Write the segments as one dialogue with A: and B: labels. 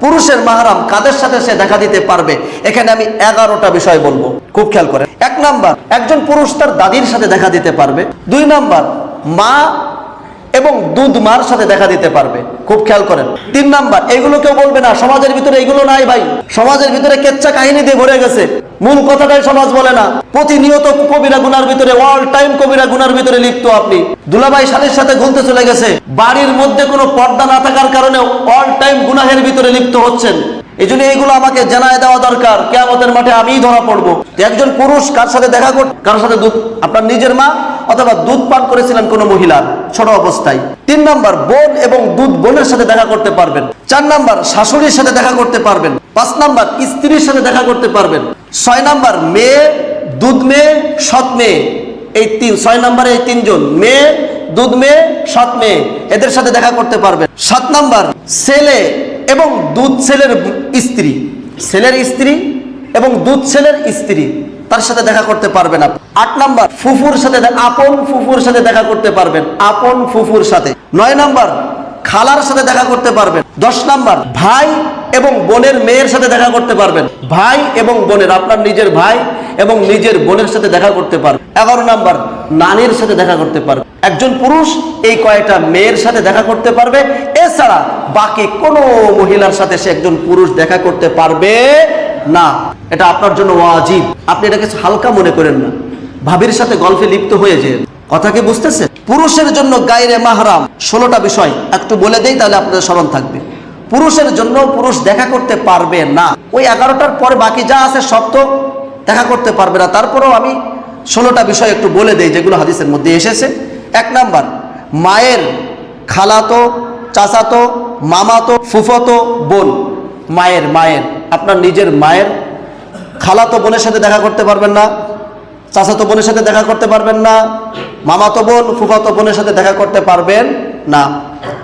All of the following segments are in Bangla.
A: পুরুষের মাহরাম কাদের সাথে সে দেখা দিতে পারবে, এখানে আমি 11টা বিষয় বলবো, খুব খেয়াল করেন। 1 নাম্বার, একজন পুরুষ তার দাদির সাথে দেখা দিতে পারবে। 2 নাম্বার, মা এবং দুধ মার সাথে দেখা দিতে পারবে, খুব খেয়াল করেন। 3 নাম্বার, এগুলো কেউ বলবে না, সমাজের ভিতরে এগুলো নাই ভাই, সমাজের ভিতরে কেচ্চা কাহিনী দিয়ে ভরে গেছে, মূল কথাটাই সমাজ বলে না। প্রতিনিয়ত কবিরা গুনার ভিতরে, অল টাইম কবিরা গুনার ভিতরে লিপ্ত। আপনি দুলাভাই শালীর সাথে ঘুরতে চলে গেছে, বাড়ির মধ্যে কোনো পর্দা না থাকার কারণে অল টাইম গুনাহের ভিতরে লিপ্ত হচ্ছেন। এই জন্য এইগুলো আমাকে জানায় দেওয়া দরকার, কিয়ামতের মাঠে আমিই ধরা পড়বো। একজন পুরুষ কার সাথে দেখা করতে, কার সাথে দুধ, আপনার নিজের মা অথবা দুধ পান করেছিলেন কোনো মহিলার ছোট অবস্থায়। 3 নাম্বার, বোন এবং দুধ বোনের সাথে দেখা করতে পারবেন। 4 নাম্বার, শাশুড়ির সাথে দেখা করতে পারবেন। 5 নাম্বার, স্ত্রীর সাথে দেখা করতে পারবেন। 6 নাম্বার, মেয়ে, দুধ মেয়ে, সৎ মেয়ে, এই 6 নাম্বারে এই 3 জন, মেয়ে, দুধ মেয়ে, সৎ মেয়ে, এদের সাথে দেখা করতে পারবেন। 7 নাম্বার, ছেলে এবং দুধ ছেলের স্ত্রী, ছেলের স্ত্রী এবং দুধ ছেলের স্ত্রী, তার সাথে দেখা করতে পারবেন আপনি। 8 নাম্বার, ফুফুর সাথে, আপন ফুফুর সাথে দেখা করতে পারবেন, আপন ফুফুর সাথে। 9 নাম্বার, খালার সাথে দেখা করতে পারবেন। 10 নাম্বার, ভাই এবং বোনের মেয়ের সাথে দেখা করতে পারবেন, ভাই এবং বোনের, আপনার নিজের ভাই এবং নিজের বোনের সাথে দেখা করতে পারবেন। 11 নাম্বার, নানির সাথে দেখা করতে পারবে। একজন পুরুষ এই কয়টা মেয়ের সাথে দেখা করতে পারবে, এছাড়া বাকি কোনো মহিলার সাথে সে একজন পুরুষ দেখা করতে পারবে না। এটা আপনার জন্য ওয়াজিব, আপনি এটাকে হালকা মনে করেন না। ভাবির সাথে গল্পে লিপ্ত হয়ে যে কথা কি বুঝতেছে? পুরুষের জন্য গায়রে মাহরাম 16টা বিষয় একটু বলে দেই, তাহলে আপনাদের স্মরণ থাকবে। পুরুষের জন্য পুরুষ দেখা করতে পারবে না, ওই 11টার পরে বাকি যা আছে সব তো দেখা করতে পারবে না। তারপরেও আমি 16টা বিষয় একটু বলে দেই যেগুলো হাদিসের মধ্যে এসেছে। 1 নাম্বার, মায়ের খালাতো, চাচাতো, মামাতো, ফুফতো বোন, মায়ের আপনার নিজের মায়ের খালাতো বোনের সাথে দেখা করতে পারবেন না, চাচাতো বোনের সাথে দেখা করতে পারবেন না, মামাতো বোন, ফুফাতো বোনের সাথে দেখা করতে পারবেন না,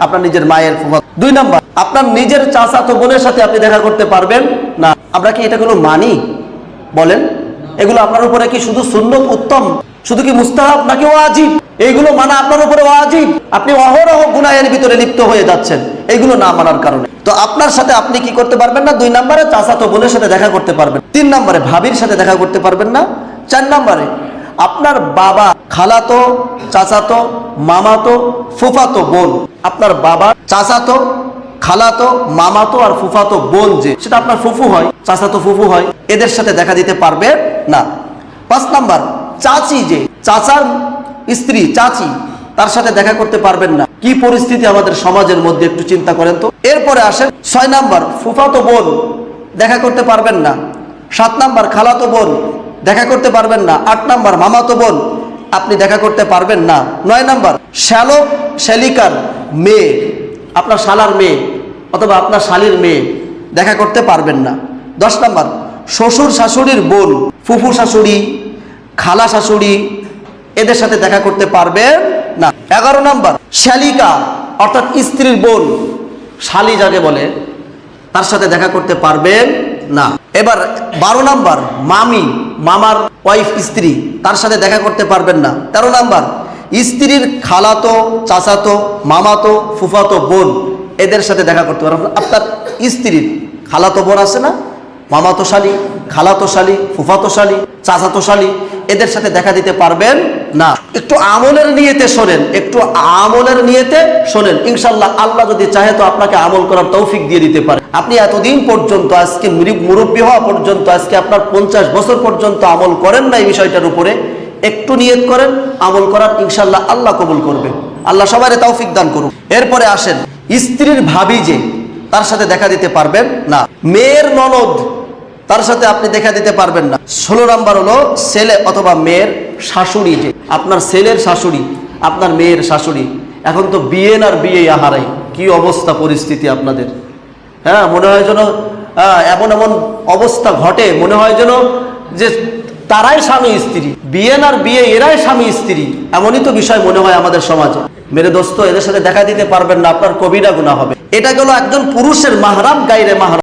A: আপনার নিজের মায়ের ফুফাতো। 2 নাম্বার, আপনার নিজের চাচাতো বোনের সাথে আপনি দেখা করতে পারবেন না। আমরা কি এটা কোনো মানি? বলেন, এগুলো আপনার উপরে কি শুধু সুন্নত উত্তম, শুধু কি মুস্তাহাব নাকি ওয়াজিব? এইগুলো মানা আপনার উপরে ওয়াজিব। আপনি অহরহ গুনাহের ভিতরে লিপ্ত হয়ে যাচ্ছেন এইগুলো না মানার কারণে। তো আপনার সাথে আপনি কি করতে পারবেন না? 2 নম্বরে চাচাতো বোনের সাথে দেখা করতে পারবেন। 3 নম্বরে ভাবির সাথে দেখা করতে পারবেন না। 4 নম্বরে আপনার বাবা, খালাতো, চাচাতো, মামাতো, ফুফাতো বোন, আপনার বাবা, চাচাতো, খালাতো, মামাতো আর ফুফাতো বোন, যে সেটা আপনার ফুফু হয়, চাচাতো ফুফু হয়, এদের সাথে দেখা দিতে পারবেন না। 5 নাম্বার, চাচি, যে চাচার স্ত্রী চাচি, তার সাথে দেখা করতে পারবেন না। কি পরিস্থিতি আমাদের সমাজের মধ্যে একটু চিন্তা করেন তো। এরপরে আসেন 6 নাম্বার, ফুফাতো বোন দেখা করতে পারবেন না। 7 নাম্বার, খালাতো বোন দেখা করতে পারবেন না। 8 নাম্বার, মামাতো বোন আপনি দেখা করতে পারবেন না। 9 নাম্বার, শ্যালক শ্যালিকার মেয়ে, আপনার শালার মেয়ে অথবা আপনার শালির মেয়ে দেখা করতে পারবেন না। 10 নাম্বার, শ্বশুর শাশুড়ির বোন, ফুফু শাশুড়ি, খালা শাশুড়ি, এদের সাথে দেখা করতে পারবেন না। 11 নাম্বার, শ্যালিকা অর্থাৎ স্ত্রীর বোন, শালি যাকে বলে, তার সাথে দেখা করতে পারবেন না। এবার 12 নাম্বার, মামি, মামার ওয়াইফ, স্ত্রী, তার সাথে দেখা করতে পারবেন না। 13 নাম্বার, স্ত্রীর খালাতো, চাচাতো, মামাতো, ফুফাতো বোন, এদের সাথে দেখা করতে পারবেন। আপনার স্ত্রীর খালাতো বোন আছে না, মামাতো শালি, খালাতো শালি, ফুফাতো শালি, চাচাতো শালি, এদের সাথে দেখা দিতে পারবেন না। একটু আমলের নিয়তে শোনেন, একটু আমলের নিয়তে শোনেন, ইনশাল্লাহ আল্লাহ যদি চাহে তো আপনাকে আমল করার তৌফিক দিয়ে দিতে পারে। আপনি এতদিন পর্যন্ত, আজকে মুরব্বী হওয়া পর্যন্ত, আজকে আপনার 50 বছর পর্যন্ত আমল করেন না এই বিষয়টার উপরে, একটু নিয়ত করেন আমল করার, ইনশাল্লাহ আল্লাহ কবুল করবে। আল্লাহ সবাইকে তৌফিক দান করুন। এরপরে আসেন স্ত্রীর ভাবি, যে তার সাথে দেখা দিতে পারবেন না। মেয়ের ননদ, তার সাথে আপনি দেখা দিতে পারবেন না। 16 নাম্বার হলো ছেলে অথবা মেয়ের শাশুড়ি, যে আপনার ছেলের শাশুড়ি, আপনার মেয়ের শাশুড়ি। এখন তো বিয়ে আর বিয়ে হারাই, কি অবস্থা পরিস্থিতি আপনাদের। হ্যাঁ, মনে হয় যেন এমন এমন অবস্থা ঘটে, মনে হয় যেন যে তারাই স্বামী স্ত্রী, বিয়ে আর বিয়ে এরাই স্বামী স্ত্রী, এমনই তো বিষয় মনে হয় আমাদের সমাজে। মেরে দোস্ত, এদের সাথে দেখা দিতে পারবেন না, আপনার কবিরা গুনাহ হবে। এটা গেল একজন পুরুষের মাহরাম, গায়রে মাহরাম।